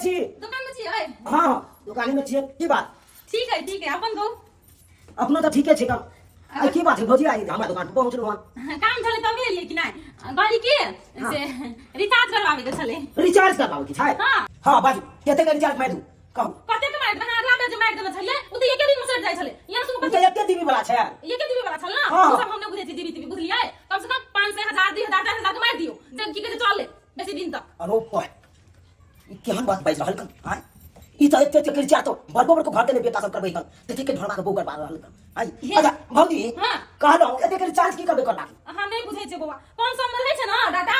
छी दुकान में छियै? हाँ दुकान में छियै। की बात? ठीक है अपन कहू। अपना तो ठीके छै काम। आई की बात है भौजी आई हमरा दुकान पर पहुंचलु हन। काम चले तबे एलियै कि नहीं? गाड़ी के से रिचार्ज करवावे के चले। रिचार्ज करवाओ की छै? हां हां बाजू कते के रिचार्ज मार दू कहू। कते के मार हां रात जे मार देले छले उ त एके दिन में सट जाय छले। यहाँ सुन कते एके दीबी वाला छै? एके दीबी वाला छल ना। हाँ। उ सब हमने बुझे छी दीबी बुझलियै। कम से कम 500 1000 2000 10,000 के मार दियो जे की कहै चले बेसी दिन तक। अरे ओए ई केहन बात बाज रहल कन हां ई त एते के रिचार्ज तो बड़को घर के बेटा सब करबै कन ते के ढोलमा के बोगर बार रहल कन। आई अच्छा भौजी हां कहलौ एते के रिचार्ज की करबे करना? हां नहीं बुझे छै बाबा। कौन सा में रहै छै ना डाटा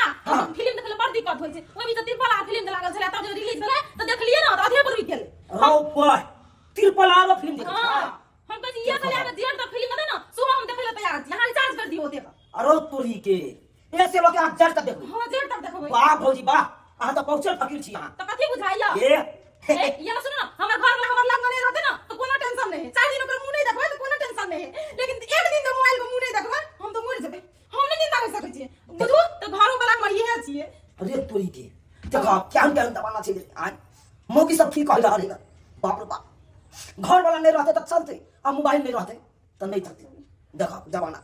फिल्म देखले बड़ दिक्कत होय छै। ओइ भी त 3 वाला फिल्म लागल छले तब जे रिलीज भेलै त देखलियै ना त आधे पर रुक गेलै। अरे ओए तिरपल आरो फिल्म देख छै। हम कहै छी ये चले आके जेड़ तक फिल्म दे ना सुबह हम देखे ले तैयार छी। यहां रिचार्ज कर दियो देख। अरे तोरी के ऐसे लोग आज जड़ तक देखो। हां जेड़ तक देखबै। वाह भौजी वाह अहाँ तो पहुंचल फकीर छी अहाँ। त कथि बुझाइया? ये सुनो ना हमर घर वाला हमर लग नहीं रहते ना तो कोनो टेंशन नहीं है। 4 दिन ओकर मुंह नहीं देखबै तो कोनो टेंशन नहीं है। लेकिन एक दिन तो मोबाइल को मुंह नहीं देखबै हम तो मर जेबै। हम नहीं निंदा कर सकै छी। बुझू तो घर वाला हमर इहे छिए। अरे तोरी के देखो क्या दबाना चाहिए आज मौकी सब ठीक कह रहा है। बाप रे बाप घर वाला नहीं रहते तो चलते अब मोबाइल नहीं रहते तो नहीं चलते। देखो जमाना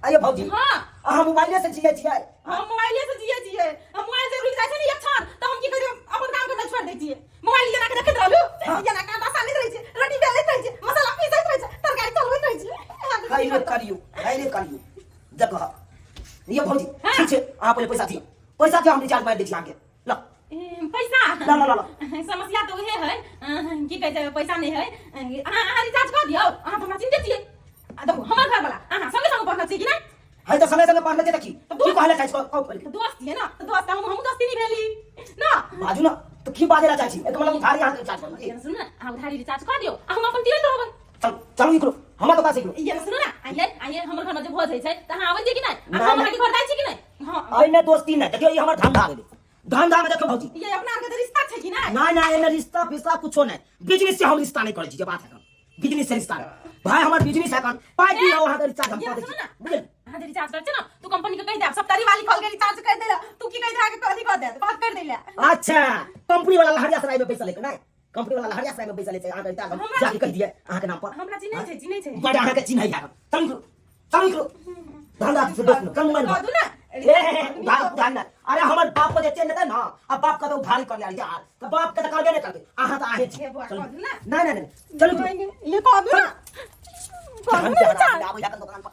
आइए भौजी हां अहाँ मोबाइले से जिए छिए। हम मोबाइले से जिए हम मोबाइल से रुक जाय छै ने एक क्षण त हम की करियो अपन काम करना छोड़ दै छिए। मोबाइल ये ना के देखैत रहलु ये ना काटा सानैत रहै छै रोटी बेलैत रहै छै मसाला पीसैत रहै छै तरकारी चलबैत रहै छै। हाय रे करियो देखो ये भौजी ठीक छै अहाँ पहले पैसा दियो। पैसा के हम रिचार्ज मार दै छी आके लो पैसा ला समस्या तो उहे है की कहै छै पैसा नहीं है। अहाँ रिचार्ज कर दियो अहाँ तो हमरा चिंतित छियै। देखो हमर घर वाला अहाँ संगे संगे पढ़ना छै कि नहीं? है तो समय पढ़ने के देखी की कहले चाहि को कौ पढ़ी दोस्त है ना तो दोस्त हम दोस्ती नहीं भेली ना। बाजू ना तो की बाजेला चाहि एक मतलब उधारी यहाँ रिचार्ज करना। सुन ना अहाँ उधारी रिचार्ज कर दियो हम अपन तीरत रहबै। चल चलो निकलो हमरा तो पास निकलो। ये सुनो ना आइए हमर घर में जो भोज है छै त अहाँ आबै छी कि नहीं? हम अहाँ के घर जाय छी कि नहीं? हां आई में दोस्ती नहीं देखियो ये हमर धंधा गेलै धंधा में देखो भौजी ये अपना के रिश्ता छै कि नहीं? ना एने रिश्ता फिस्ता कुछो नहीं बिजनेस से हम रिश्ता नहीं करै छी। बात है बिजनेस से रिश्ता भाई हमर बिजनेस है कन पाई दियो वहां के रिचार्ज हम कर दै छी बुझल। अहाँ जे रिचार्ज कर छै ना तू कंपनी के कह दे सब तारी वाली खोल के रिचार्ज कर देला तू की कह दे आके कथि कर दे बात कर देला। अच्छा कंपनी वाला लहरिया सराय में पैसा लेके नहीं कंपनी वाला लहरिया सराय में पैसा लेते अहाँ के रिचार्ज हम जाके कह दिए अहाँ के नाम पर। हमरा चिन्है छै बड़ा अहाँ के चिन्है है चल निकलो धंधा से दोस्त कम मन कह दू ना उधार ना अरे हमर बाप को जे चेन देते ना अब बाप का तो उधारी कर लिया यार तो बाप के तो करबे नहीं करते अहाँ तो आहे छी नहीं चलो ये कह दू ना दुकान पर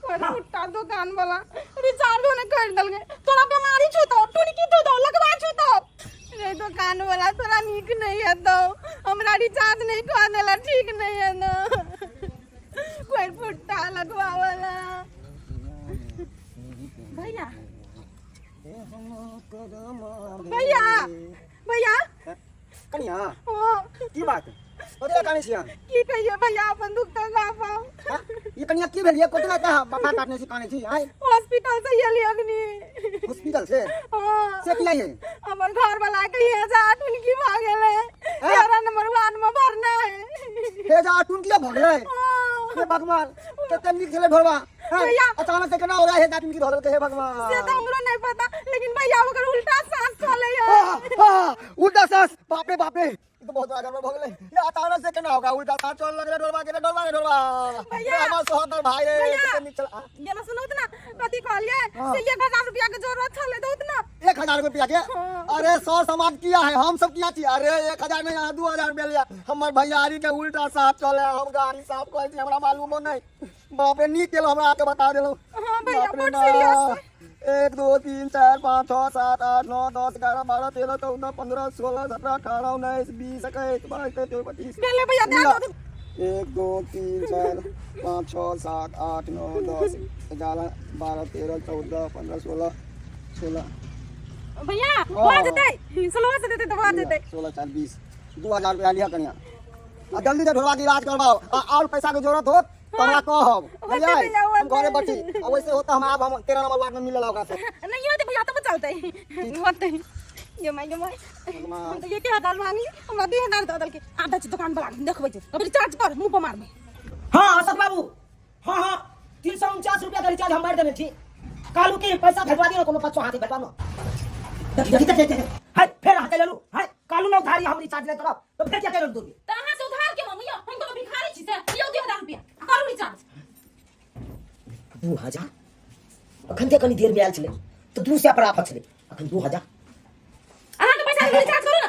नहीं फुट्टा दुकान वाला रिचार्ज होने कर दल गए तोरा बीमारी छु तो टुनकी तो दो लगवा छु तो रे दुकान वाला तोरा नीक नहीं है तो हमरा रिचार्ज नहीं कर देला ठीक नहीं है ना कोई फुट्टा लगवा वाला भैया भैया भैया कनिया हां की बात ओदे काने छिया की कहिए भैया अपन दुख तो गा पाओ ये कनिया की भेलिए कोतना का बफा काटने से काने छी आई हॉस्पिटल से ये लियगनी हॉस्पिटल से हां से किया है हमर घर वाला कहिए जा टुनकी भागेले 11 नंबर वार्ड में भरना है। हे जा टुनकी भगले हे भगवान कते निक चले ढोलवा अचानक से केना हो रहा है जा टुनकी ढोल के हे भगवान से तो हमरो नहीं पता लेकिन भैया ओकर उल्टा सांस चले है। उल्टा सांस बाप रे तो बहुत बड़ा गड़बड़ हो गेलै ये अचानक से केना होगा उल्टा सांस चल लग रे ढोलवा के ढोलवा भैया हमर सोहतर भाई रे कते निक चल ये ना सुनो ना कथि कहलिए से 1000 रुपया के जरूरत छले दो ना 1000 रुपया के अरे 100 समाज किया है हम सब किया छी अरे 1000 नहीं 2000 में लिया हमर भैयारी के उल्टा साफ चले हम गाड़ी साफ कहै छी हमरा मालूम नहीं बाप रे नी केलो हमरा आके बता देलो। हां भैया बहुत सीरियस 1 2 3 4 5 6 7 8 9 10 11 12 13 14 15 16 17 18 19 20 21 22 23 24 गेले भैया दे दो 1 2 3 4 5 6 7 8 9 10 11 12 13 14 15 16 भैया हो जते 16 से देते तो हो जते 16 4 20 2000 रुपया लिया कनिया आ जल्दी से ढोलवा के इलाज करवाओ और पैसा के जरूरत हो तो हमरा कहब भैया हम घरे बैठी वैसे होता हम आब हम 13 नंबर वार्ड में मिले ला ओकरा से नहीं होते भैया तो चलते होते ये माय हम तो ये के हजार मांगी हमरा 2000 दे दल के आधा छी दुकान वाला देखबै छै अब रिचार्ज कर मुंह पर मारबे। हां असद बाबू हां 349 रुपया का रिचार्ज हम मार देने छी कालू के पैसा भेजवा दियो कोनो 500 हाथी भेजवा न देखी हाय फेर हाथ ले लू रिचार्ज नहीं करो तो फिर क्या करोगे तुम? तहाँ से उधार के मम्मी हम तो भिखारी छी से लियो 2000 रुपया करू रिचार्ज 2000 अखन ते कनी देर में आयल छले तो 200 पर आफत छले अखन 2000 अहाँ के पैसा के रिचार्ज करू ना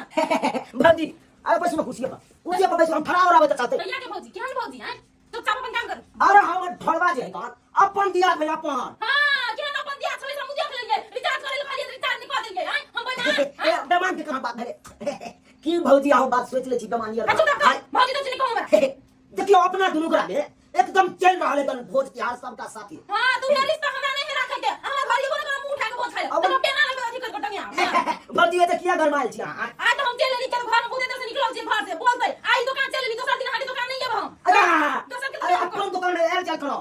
भाजी अरे पैसा में खुशी पर पैसा हम फरावर आवे त चाहते भैया के भौजी केहन भौजी हैं चुपचाप अपन काम करू अरे हमर ढोलवा जे है कहां अपन दिया भाई अपन हां केहन अपन दिया छले हम देख लेंगे रिचार्ज करे खाली रिचार्ज निकाल देंगे हैं हम बना दमान के कहां बात है की भौजी आओ बात सोच ले छी दमानिया भौजी तो चिनी कहूं मैं देखियो अपना दुनु करा में एकदम चल रहा है तन भोज त्योहार सबका साथी हां तू ये रिश्ता हमरा नहीं रखे के हमरा घर को मुंह उठा के भोज खाए तो बेना लगे अधिक कर कटंगिया भौजी ये किया घर माइल छी आज तो हम चले ली चल घर में बुदे से निकलो छी घर से बोलते आई दुकान चले ली दूसरा दिन हमारी दुकान नहीं है हम दूसरा के अरे अपन दुकान में ए चल करो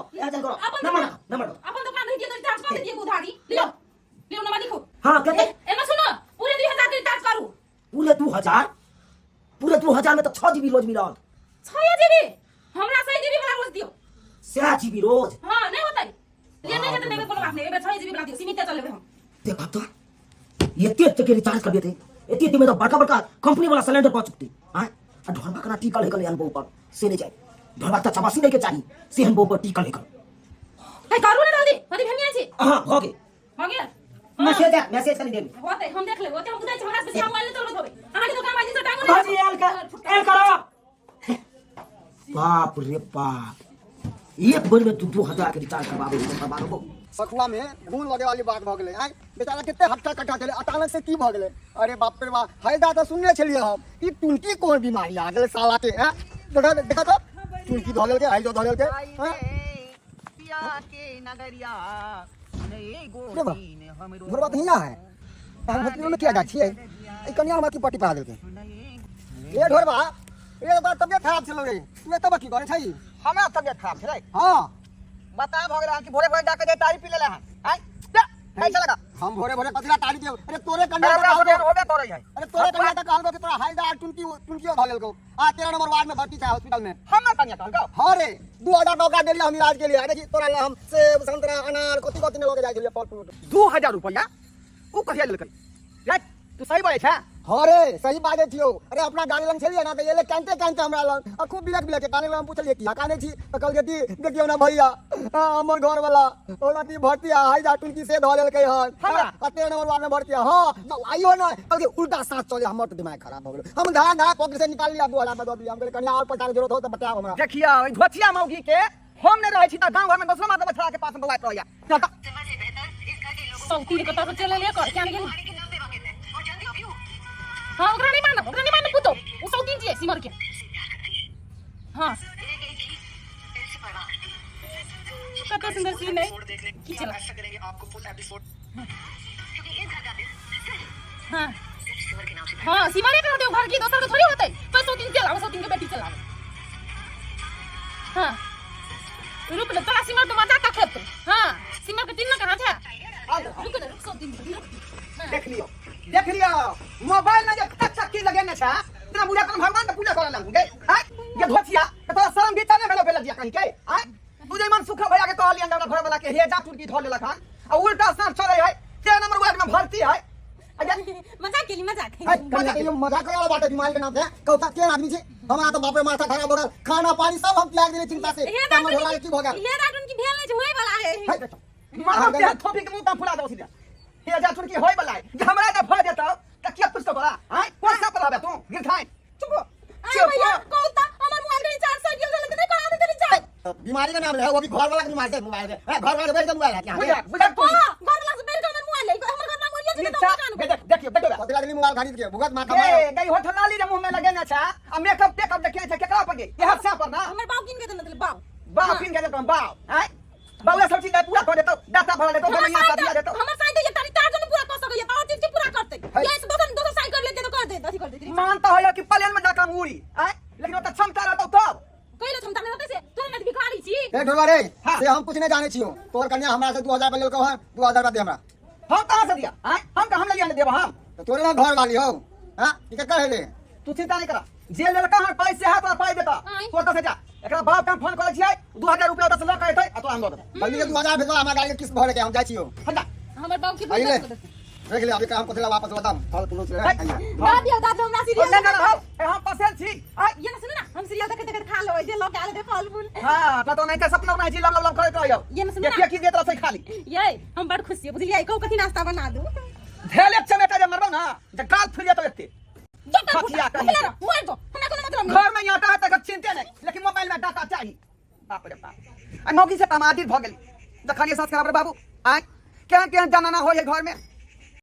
नंबर अपन दुकान रही तो रिचार्ज कर दिए उधारी लियो लियो नंबर लिखो हां कहते एमा सुनो पूरे 2000 के रिचार्ज करू पूरे 2000 में तो 6 जीबी रोज मिला 6 जीबी हमरा 6 जीबी वाला रोज दियो 6 जीबी रोज हां नहीं होता ये नहीं तो नहीं कोनो बात नहीं एबे 6 जीबी वाला दियो सीमित चलेबे हम देखा तो ये तेज के रिचार्ज कर देते इतने में तो बड़का कंपनी वाला सिलेंडर पहुंच चुकती हां ढोलवा करा टीका लेकर अनुभव पर से नहीं जाए ढोलवा तो चबासी नहीं के चाहिए से अनुभव पर टीका लेकर है करू ना जल्दी हदी भेनिया छी हां हो गए मैसेज कर दे होते हम देख ले होते हम बुझाई हमरा से हम मोबाइल तोड़ देबे अहाँ के दुकान में जिन टाइम भाजी एल करो बाप रे बाप एक बार में 2000 के रिचार्ज करवाबो सखुआ में गुण लगे वाली बात भ गेलै आइ बेचारा कितने हट्टा कट्टा चले अचानक से की भ गेलै अरे बाप रे बाप हैदा तो सुनने छलिए हम ई टुनकी कोन बीमारी आ गेलै साला के हैं देखा तो टुनकी ध गेल के हैदो ध गेल के हैं पिया के नगरिया नहीं रे बा गोरी ने हमरो घर बात हिया है हम हतियो में क्या जा छिए ई कन्या हमरा की पट्टी पा देल के ए ढोरबा ए बात तबियत खराब छलो रे तू तब की करे छै हमरा तबियत खराब छै हां बता भ गेल कि भोरे भोरे डाके दे तारी पी लेले हैं हैं कैसे लगा हम भोरे भोरे पतला तारी दे अरे तोरे कन्या होबे करे है अरे तोरे कन्या तक कहलबो कि तोरा हैदा टुनकी ध लेल को आ 13 नंबर वार्ड में भर्ती छै हॉस्पिटल में हम कन्या कहलको हाँ रे 2000 टका देली हम इलाज के लिए देखी तोरा हम सेब संतरा अनार कथी ने लगे जाय छलिए फल फ्रूट 2000 रुपया उ कहिया लेलकै रे तू सही बोले छै हाँ रे सही बात छियो अरे अपना गाड़ी लंग छलिए ना तो ये ले कांते हमरा लंग आ खूब बिलक के काने हम पूछलिए कि काने छी तो कहल के देखियो ना भैया हमर घर वाला ओला की भर्ती हाई जा टुनकी से ध लेल के हन कते नंबर वार्ड में भर्ती हां आइयो ना कहल के उल्टा सांस चले हमर तो दिमाग खराब हो गेल हम धा पॉकेट से निकाल लिया 2000 में दो दिया हम कहले कन्या और पैसा के जरूरत हो तो बताओ हमरा देखिया ओइ धोतिया मौगी के हम ने रहै छी त गांव घर में दोसरो माता बछड़ा के पास में बवाइत रहैया तीन को तो चले ले कर क्या गेल हां ओकरा नहीं मान पुतो उ सौ दिन जी सिमर के हां कतो सुंदर सीन है की चला हां हां सिमर के होते घर की दोसर के थोड़ी होते तो सौ दिन चला सौ दिन के बेटी चला हां रुक ले तोरा सिमर तो मजाक का खेत हां सिमर के तीन ना कहां था रुक सौ दिन देख लियो मोबाइल में जे चक्की लगेने छै तेरा बुढ़ा कौन भगवान के पूजा करे लगू गे हैं ये धोतिया तो तोरा शर्म भी तने भेलो भेल दिया कहीं के हैं तुझे मन सुख भैया के कहली अंदर घर वाला के हेजा टूट की धो लेलक हन आ उल्टा सांस चले है 3 नंबर वार्ड में भर्ती है मजाक केली मजाक मजाक करे वाला बात बीमारी के नाम से कहता के आदमी छी हमरा तो बाप रे माथा खराब हो गल खाना पानी सब हम त्याग देले चिंता से हमर होला की भ गेल ये रात उनकी भेल नहीं होए वाला है मार के थोपी के मुंह ता फुला दो सीधा हेजा टूट की होय वाला है हमरा के भर देता त क्या कुछ तो बोला हैं कौन सा पलाबे तू गिर खाए चुप भैया कहता हमर मोबाइल के रिचार्ज सर गेल त नहीं कहा दे रिचार्ज बीमारी का नाम है वो भी घर वाला की बीमारी है मोबाइल है घर वाला बेल का मोबाइल है क्या बुझा तू हां घर वाला से बेल के हमर मोबाइल है हमर घर में मोबाइल है तो देखियो पतला दिन मोबाइल खरीद के भुगत माथा मारो ए गई होठ लाली रे मुंह में लगेना छा आ मेकअप टेकअप देखे छै केकरा पर गे ये हाथ से पर ना हमर बाप किन के देन मतलब बाप पिन के देतो बाप हैं बाबू सब चीज पूरा कर देतो डाटा भरा देतो बढ़िया कर दिया देतो हमर साइड ये तारी चार्ज नहीं पूरा कर सकय तो और चीज पूरा करते ये इस बगन दोसर साइड कर लेते तो कर दे अथी कर दे मानता हो कि प्लेन में डाका उड़ी हैं लेकिन वो तो क्षमता रहता तब कइले क्षमता रहते से तोरा में भिखारी छी ए ढोलवा रे से हम कुछ नहीं जाने छियो तोर कन्या हमरा से 2000 पे लेलको हन 2000 दे हमरा हम कहां से दिया हैं हम कहां ले देब हम तो तोरे ना घर वाली हो हां की का हेले तू चिंता नहीं करा जेल ले कहां पैसे हाथ में पाई देता तो से जा एकरा बाप का फोन कर छियै 2000 रुपया दस लाख कहतै आ तो हम दो दे बल्कि 2000 भेजवा हमरा गाड़ी के किस्त भरे के हम जाय छियो हटा हमर बाप की आइले देख लिया अभी काम को चला वापस बताम फल फूल से दादी दादी हमरा सीरियल ना ना हो हम पसेल छी ये ना सुनो ना हम सीरियल देख देख खा लो जे लोग आले दे फल फूल हां तो नहीं के सपना नहीं छी लम लम करे कहियो ये ना सुनो ये की देत रह खाली ये हम बड़ खुशी बुझलिए को कथि नाश्ता बना दू धेले चमेटा जे मरबो ना जे गाल फुलिया तो एते खतिया कहीं मोर दो हमरा कोनो मतलब नहीं घर में आटा है तक चिंता नहीं लेकिन मोबाइल में डाटा चाहिए बाप रे बाप आ मौगी से तमादिर भ गेली देखलिए साथ खराब रे बाबू आ केहन केहन जाना ना हो ये घर में